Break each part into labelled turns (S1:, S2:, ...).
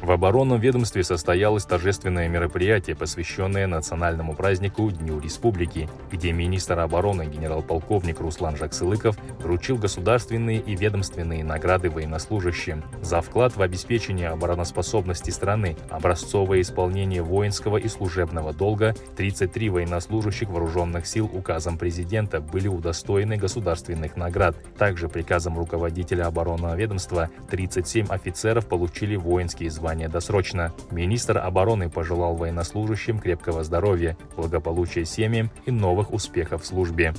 S1: В оборонном ведомстве состоялось торжественное мероприятие, посвященное национальному празднику Дню Республики, где министр обороны генерал-полковник Руслан Жаксылыков вручил государственные и ведомственные награды военнослужащим за вклад в обеспечение обороноспособности страны, образцовое исполнение воинского и служебного долга. 33 военнослужащих вооруженных сил указом президента были удостоены государственных наград. Также приказом руководителя оборонного ведомства 37 офицеров получили воинские звания досрочно. Министр обороны пожелал военнослужащим крепкого здоровья, благополучия семьям и новых успехов в службе.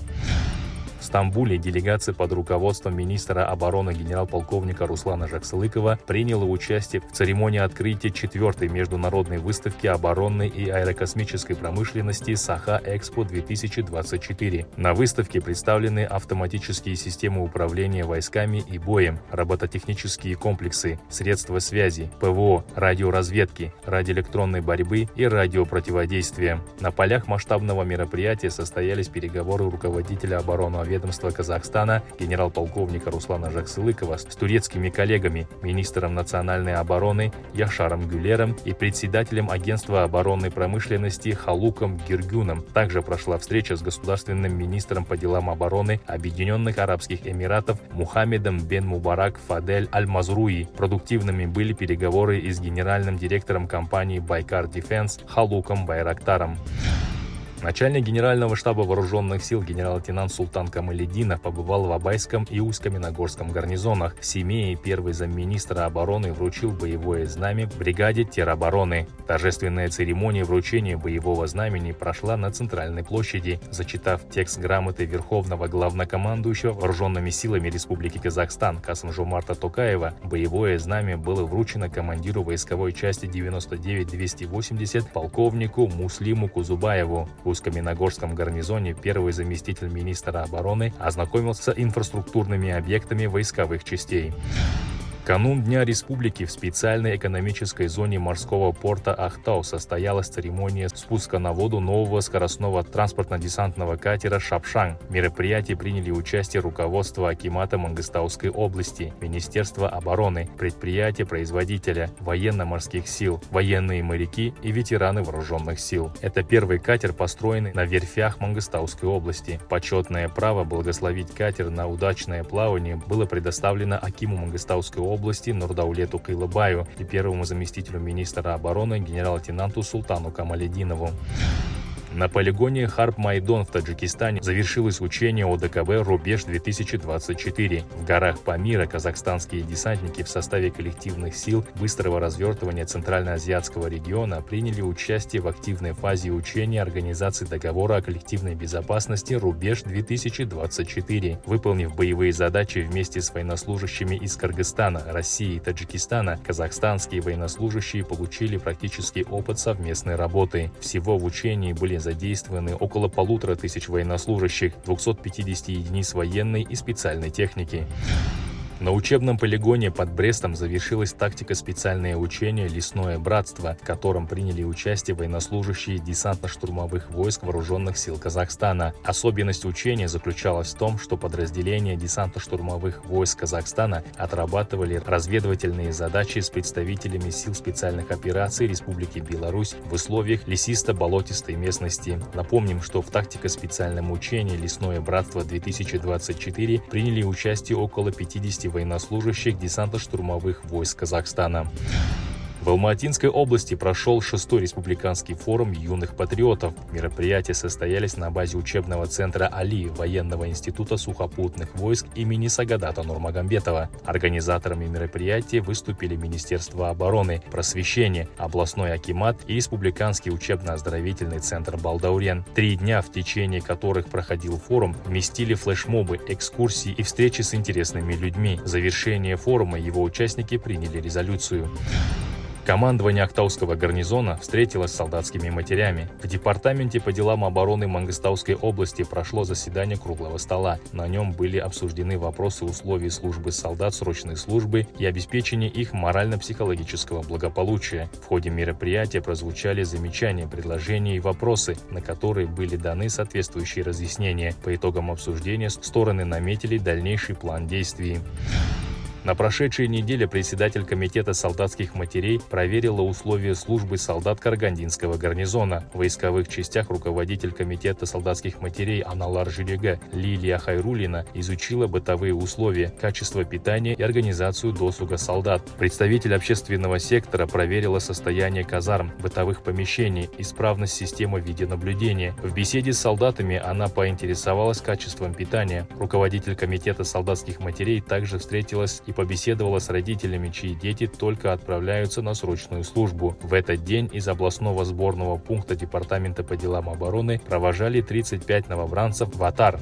S1: В Стамбуле делегация под руководством министра обороны генерал-полковника Руслана Жаксылыкова приняла участие в церемонии открытия 4-й международной выставки оборонной и аэрокосмической промышленности Саха-Экспо-2024. На выставке представлены автоматические системы управления войсками и боем, робототехнические комплексы, средства связи, ПВО, радиоразведки, радиоэлектронной борьбы и радиопротиводействия. На полях масштабного мероприятия состоялись переговоры руководителя оборонного ведомства Казахстана генерал-полковника Руслана Жаксылыкова с турецкими коллегами, министром национальной обороны Яшаром Гюлером и председателем агентства оборонной промышленности Халуком Гиргюном. Также прошла встреча с государственным министром по делам обороны Объединенных Арабских Эмиратов Мухаммедом бен Мубарак Фадель Аль-Мазруи. Продуктивными были переговоры и с генеральным директором компании Байкар Дефенс Халуком Байрактаром. Начальник Генерального штаба вооруженных сил генерал-лейтенант Султан Камалетдинов побывал в Абайском и Усть-Каменогорском гарнизонах. В Семее первый замминистра обороны вручил боевое знамя бригаде теробороны. Торжественная церемония вручения боевого знамени прошла на Центральной площади. Зачитав текст грамоты Верховного главнокомандующего вооруженными силами Республики Казахстан Касым-Жомарта Токаева, боевое знамя было вручено командиру войсковой части 99-280 полковнику Муслиму Кузубаеву. В Усть-Каменогорском гарнизоне первый заместитель министра обороны ознакомился с инфраструктурными объектами войсковых частей. Канун Дня Республики в специальной экономической зоне морского порта Ахтау состоялась церемония спуска на воду нового скоростного транспортно-десантного катера «Шапшан». В мероприятии приняли участие руководство акимата Мангыстауской области, Министерство обороны, предприятия-производителя, военно-морских сил, военные моряки и ветераны вооруженных сил. Это первый катер, построенный на верфях Мангыстауской области. Почетное право благословить катер на удачное плавание было предоставлено акиму Мангыстауской области Нурдаулету Кылыбаю и первому заместителю министра обороны генерал-лейтенанту Султану Камалетдинову. На полигоне Харп-Майдон в Таджикистане завершилось учение ОДКБ «Рубеж-2024». В горах Памира казахстанские десантники в составе коллективных сил быстрого развертывания Центральноазиатского региона приняли участие в активной фазе учения Организации договора о коллективной безопасности «Рубеж-2024». Выполнив боевые задачи вместе с военнослужащими из Кыргызстана, России и Таджикистана, казахстанские военнослужащие получили практический опыт совместной работы. Всего в учении были задействованы около 1500 военнослужащих, 250 единиц военной и специальной техники. На учебном полигоне под Брестом завершилась тактико-специальное учение «Лесное братство», в котором приняли участие военнослужащие десантно-штурмовых войск вооруженных сил Казахстана. Особенность учения заключалась в том, что подразделения десантно-штурмовых войск Казахстана отрабатывали разведывательные задачи с представителями сил специальных операций Республики Беларусь в условиях лесисто-болотистой местности. Напомним, что в тактико-специальном учении «Лесное братство-2024» приняли участие около 50 военнослужащих десантно-штурмовых войск Казахстана. В Алматинской области прошел 6-й республиканский форум юных патриотов. Мероприятия состоялись на базе учебного центра «Али» военного института сухопутных войск имени Сагадата Нурмагомедова. Организаторами мероприятия выступили Министерство обороны, просвещения, областной акимат и республиканский учебно-оздоровительный центр «Балдаурен». 3 дня, в течение которых проходил форум, вместили флешмобы, экскурсии и встречи с интересными людьми. В завершение форума его участники приняли резолюцию. Командование Актауского гарнизона встретилось с солдатскими матерями. В Департаменте по делам обороны Мангыстауской области прошло заседание круглого стола. На нем были обсуждены вопросы условий службы солдат срочной службы и обеспечения их морально-психологического благополучия. В ходе мероприятия прозвучали замечания, предложения и вопросы, на которые были даны соответствующие разъяснения. По итогам обсуждения стороны наметили дальнейший план действий. На прошедшей неделе председатель комитета солдатских матерей проверила условия службы солдат Карагандинского гарнизона. В войсковых частях руководитель комитета солдатских матерей Аналар Жирега Лилия Хайрулина изучила бытовые условия, качество питания и организацию досуга солдат. Представитель общественного сектора проверила состояние казарм, бытовых помещений, исправность системы видеонаблюдения. В беседе с солдатами она поинтересовалась качеством питания. Руководитель комитета солдатских матерей также встретилась и побеседовала с родителями, чьи дети только отправляются на срочную службу. В этот день из областного сборного пункта Департамента по делам обороны провожали 35 новобранцев в Атар.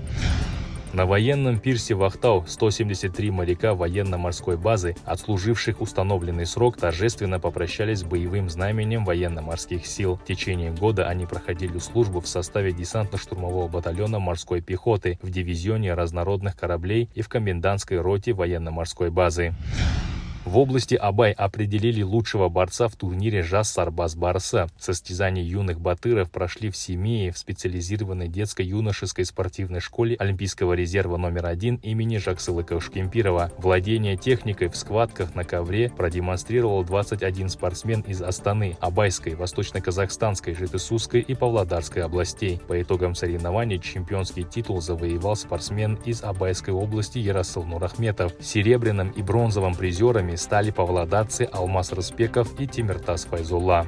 S1: На военном пирсе в Ахтау 173 моряка военно-морской базы, отслуживших установленный срок, торжественно попрощались с боевым знаменем военно-морских сил. В течение года они проходили службу в составе десантно-штурмового батальона морской пехоты, в дивизионе разнородных кораблей и в комендантской роте военно-морской базы. В области Абай определили лучшего борца в турнире «Жас Сарбаз Барса». Состязания юных батыров прошли в Семее в специализированной детско-юношеской спортивной школе Олимпийского резерва номер 1 имени Жаксылыка-Шкемпирова. Владение техникой в схватках на ковре продемонстрировал 21 спортсмен из Астаны, Абайской, Восточно-Казахстанской, Жетысусской и Павлодарской областей. По итогам соревнований чемпионский титул завоевал спортсмен из Абайской области Ярасыл Нурахметов. Серебряным и бронзовым призерами стали павлодарцы Алмаз Рыспеков и Тимиртас Файзулла.